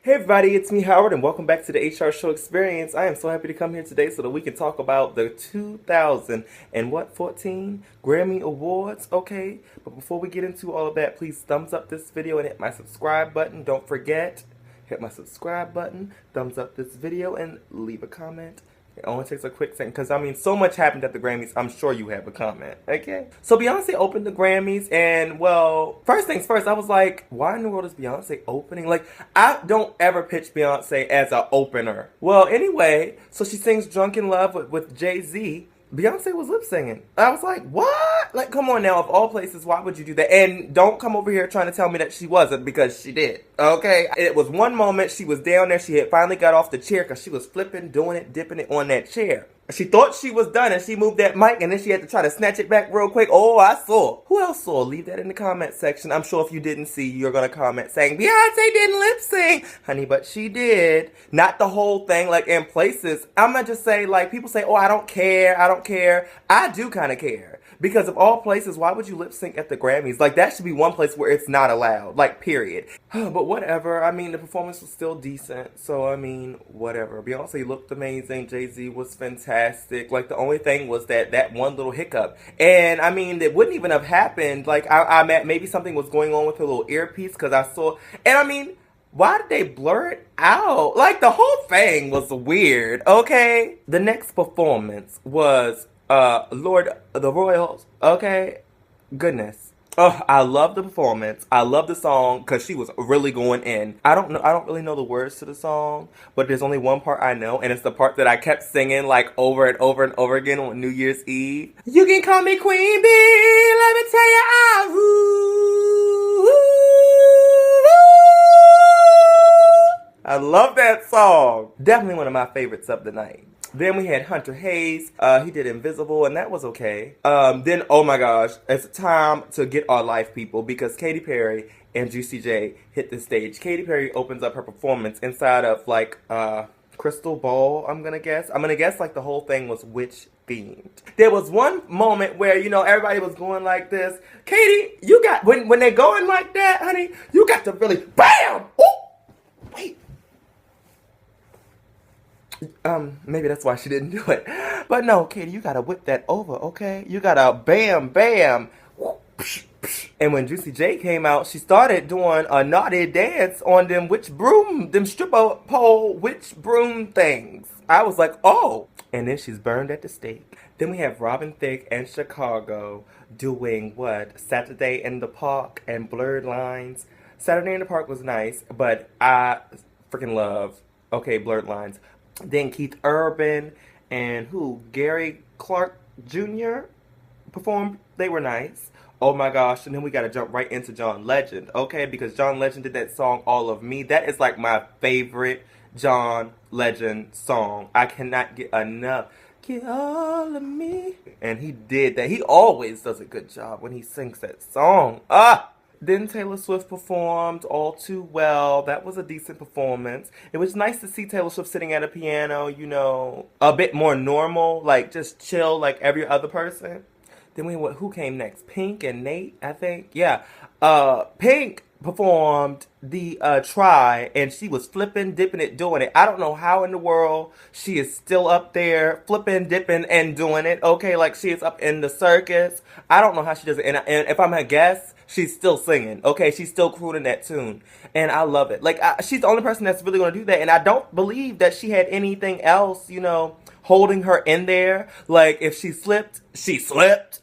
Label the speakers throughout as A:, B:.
A: Hey everybody, it's me Howard and welcome back to the HR Show Experience. I am so happy to come here today so that we can talk about the 2014 Grammy Awards, okay? But before we get into all of that, please thumbs up this video and hit my subscribe button. Don't forget, hit my subscribe button, thumbs up this video, and leave a comment. It only takes a quick second because, so much happened at the Grammys. I'm sure you have a comment, okay? So Beyonce opened the Grammys and, well, first things first, I was like, why in the world is Beyonce opening? Like, I don't ever pitch Beyonce as an opener. Well, anyway, so she sings Drunk in Love with Jay-Z. Beyonce was lip singing. I was like, what? Like, come on now. Of all places, why would you do that? And don't come over here trying to tell me that she wasn't, because she did. Okay? It was one moment she was down there. She had finally got off the chair because she was flipping, doing it, dipping it on that chair. She thought she was done and she moved that mic and then she had to try to snatch it back real quick. Oh, I saw. Who else saw? Leave that in the comment section. I'm sure if you didn't see, you're going to comment saying, Beyonce didn't lip sync. Honey, but she did. Not the whole thing, like in places. I'm going to just say, like, people say, oh, I don't care. I don't care. I do kind of care. Because of all places, why would you lip sync at the Grammys? Like, that should be one place where it's not allowed. Like, period. But whatever. I mean, the performance was still decent. So, I mean, whatever. Beyonce looked amazing. Jay-Z was fantastic. Like, the only thing was that one little hiccup. And, I mean, it wouldn't even have happened. Like, I maybe something was going on with her little earpiece because I saw... And, I mean... Why did they blur it out? Like, the whole thing was weird, okay? The next performance was, Lord the Royals, okay? Goodness. Oh, I love the performance. I love the song because she was really going in. I don't really know the words to the song, but there's only one part I know, and it's the part that I kept singing like over and over and over again on New Year's Eve. You can call me Queen Bee, let me tell you I rule. I love that song. Definitely one of my favorites of the night. Then we had Hunter Hayes. He did Invisible, and that was okay. Then, oh my gosh, it's time to get our life, people, because Katy Perry and Juicy J hit the stage. Katy Perry opens up her performance inside of, like, crystal ball, I'm gonna guess. I'm gonna guess, like, the whole thing was witch themed. There was one moment where, everybody was going like this. Katy, you got, when they're going like that, honey, you got to really, BAM! Ooh! Wait. Maybe that's why she didn't do it. But no, Katie, you gotta whip that over, okay? You gotta bam, bam. And when Juicy J came out, she started doing a naughty dance on them stripper pole witch broom things. I was like, oh. And then she's burned at the stake. Then we have Robin Thicke and Chicago doing what? Saturday in the Park and Blurred Lines. Saturday in the Park was nice, but I freaking love, okay, Blurred Lines. Then Keith Urban and Gary Clark Jr. performed. They were nice. Oh my gosh. And then we got to jump right into John Legend, okay? Because John Legend did that song, All of Me. That is like my favorite John Legend song. I cannot get enough. Get all of me. And he did that. He always does a good job when he sings that song. Then Taylor Swift performed All Too Well. That was a decent performance. It was nice to see Taylor Swift sitting at a piano, a bit more normal, like just chill like every other person. Then who came next? Pink and Nate, I think. Yeah. Pink performed the Try, and she was flipping, dipping it, doing it. I don't know how in the world she is still up there flipping, dipping, and doing it. Okay, like she is up in the circus. I don't know how she does it. And if I'm her guest, she's still singing. Okay, she's still crooning that tune. And I love it. Like, she's the only person that's really going to do that. And I don't believe that she had anything else, holding her in there. Like, if she slipped,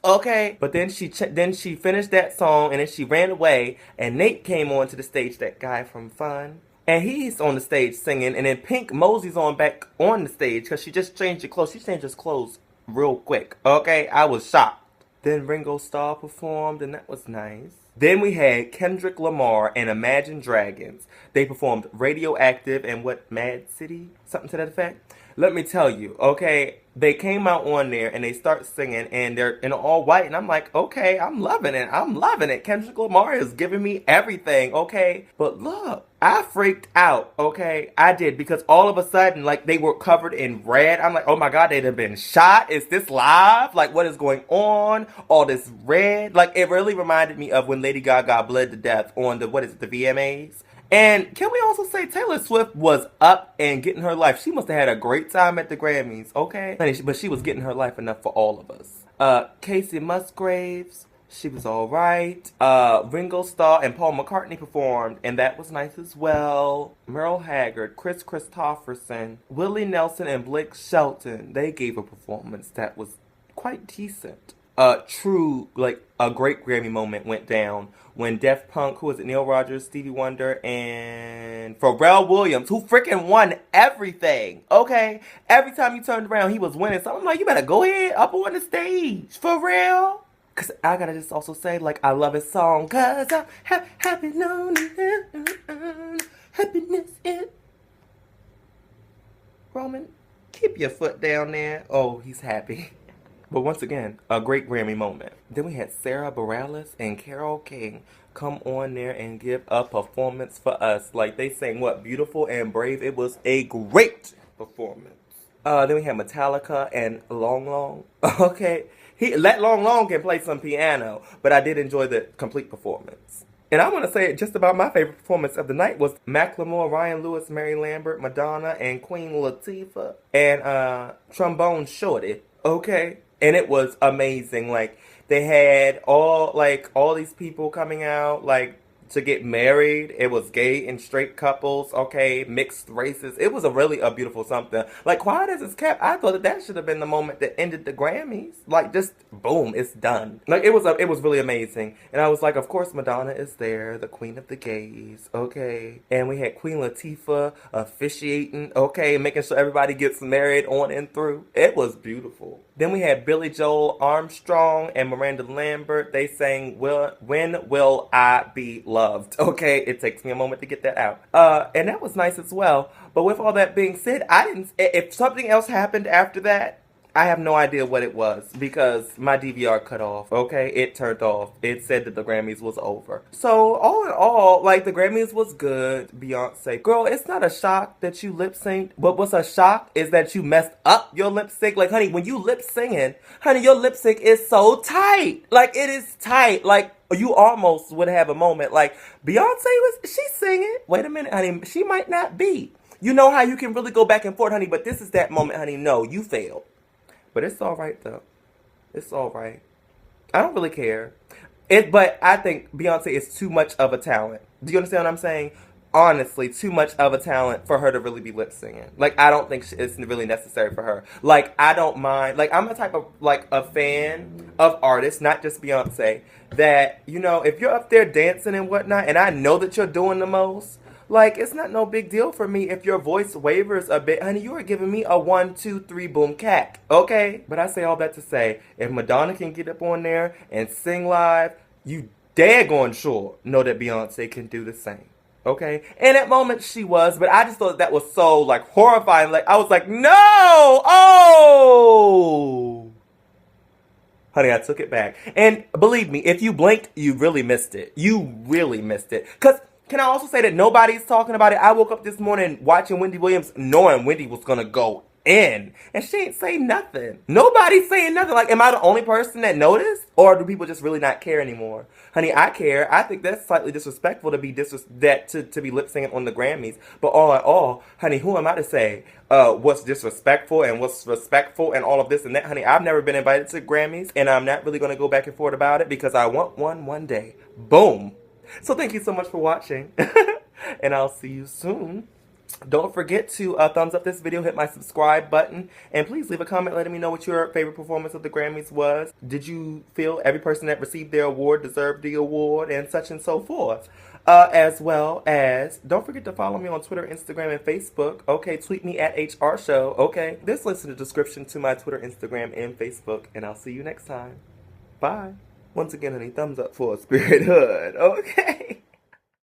A: okay? But then she finished that song, and then she ran away, and Nate came onto the stage, that guy from Fun. And he's on the stage singing, and then Pink moseys back on the stage, because she just changed her clothes. She changed her clothes real quick, okay? I was shocked. Then Ringo Starr performed, and that was nice. Then we had Kendrick Lamar and Imagine Dragons. They performed Radioactive and Mad City? Something to that effect. Let me tell you, okay, they came out on there and they start singing and they're in all white and I'm like, okay, I'm loving it. Kendrick Lamar is giving me everything, okay? But look, I freaked out, okay? I did, because all of a sudden, like, they were covered in red. I'm like, oh my God, they'd have been shot. Is this live? Like, what is going on? All this red. Like, it really reminded me of when Lady Gaga bled to death on the VMAs. And can we also say Taylor Swift was up and getting her life? She must have had a great time at the Grammys, okay? Honey, but she was getting her life enough for all of us. Casey Musgraves, she was alright. Ringo Starr and Paul McCartney performed, and that was nice as well. Merle Haggard, Chris Christopherson, Willie Nelson, and Blake Shelton, they gave a performance that was quite decent. True, like, a great Grammy moment went down when Daft Punk, who was it, Neil Rogers, Stevie Wonder, and Pharrell Williams, who freaking won everything, okay? Every time you turned around, he was winning. So I'm like, you better go ahead, up on the stage, for real. Because I gotta just also say, like, I love his song, because I'm happy, lonely, happiness is... Roman, keep your foot down there. Oh, he's happy. But once again, a great Grammy moment. Then we had Sarah Bareilles and Carole King come on there and give a performance for us. Like, they sang what? Beautiful and Brave. It was a great performance. Then we had Metallica and Long Long. Okay. Let Long Long can play some piano, but I did enjoy the complete performance. And I want to say just about my favorite performance of the night was Macklemore, Ryan Lewis, Mary Lambert, Madonna, and Queen Latifah, and Trombone Shorty. Okay. And it was amazing. Like, they had all these people coming out, like, to get married. It was gay and straight couples, okay, mixed races. It was a beautiful something. Like, quiet as it's kept, I thought that should have been the moment that ended the Grammys. Like, just boom, it's done. Like, it was really amazing. And I was like, of course Madonna is there, the queen of the gays, okay. And we had Queen Latifah officiating, okay, making sure everybody gets married on and through. It was beautiful. Then we had Billy Joel Armstrong and Miranda Lambert. They sang When Will I Be Loved? Okay, it takes me a moment to get that out. And that was nice as well. But with all that being said, if something else happened after that, I have no idea what it was because my DVR cut off, okay? It turned off. It said that the Grammys was over. So, all in all, like, the Grammys was good. Beyonce. Girl, it's not a shock that you lip synced. But what's a shock is that you messed up your lip sync. Like, honey, when you lip singing, honey, your lip sync is so tight. Like, it is tight. Like, you almost would have a moment. Like, she's singing. Wait a minute, honey, she might not be. You know how you can really go back and forth, honey, but this is that moment, honey. No, you failed. But it's alright, though. It's alright. I don't really care. But I think Beyonce is too much of a talent. Do you understand what I'm saying? Honestly, too much of a talent for her to really be lip singing. Like, I don't think it's really necessary for her. Like, I don't mind. Like, I'm a type of, like, a fan of artists, not just Beyonce, that, you know, if you're up there dancing and whatnot, and I know that you're doing the most, like, it's not no big deal for me if your voice wavers a bit. Honey, you are giving me a 1, 2, 3 boom cack, okay? But I say all that to say, if Madonna can get up on there and sing live, you daggone sure know that Beyonce can do the same, okay? And at moments she was, but I just thought that was so, like, horrifying. Like, I was like, no! Oh! Honey, I took it back. And believe me, if you blinked, you really missed it. You really missed it. Because... can I also say that nobody's talking about it? I woke up this morning watching Wendy Williams knowing Wendy was going to go in. And she ain't say nothing. Nobody's saying nothing. Like, am I the only person that noticed? Or do people just really not care anymore? Honey, I care. I think that's slightly disrespectful to be to be lip singing on the Grammys. But all in all, honey, who am I to say what's disrespectful and what's respectful and all of this and that? Honey, I've never been invited to Grammys. And I'm not really going to go back and forth about it because I want one day. Boom. So thank you so much for watching, and I'll see you soon. Don't forget to thumbs up this video, hit my subscribe button, and please leave a comment letting me know what your favorite performance of the Grammys was. Did you feel every person that received their award deserved the award, and such and so forth? As well as, don't forget to follow me on Twitter, Instagram, and Facebook. Okay, tweet me at HRShow. Okay, this link's in the description to my Twitter, Instagram, and Facebook, and I'll see you next time. Bye. Once again, honey, thumbs up for Spirit Hood, okay?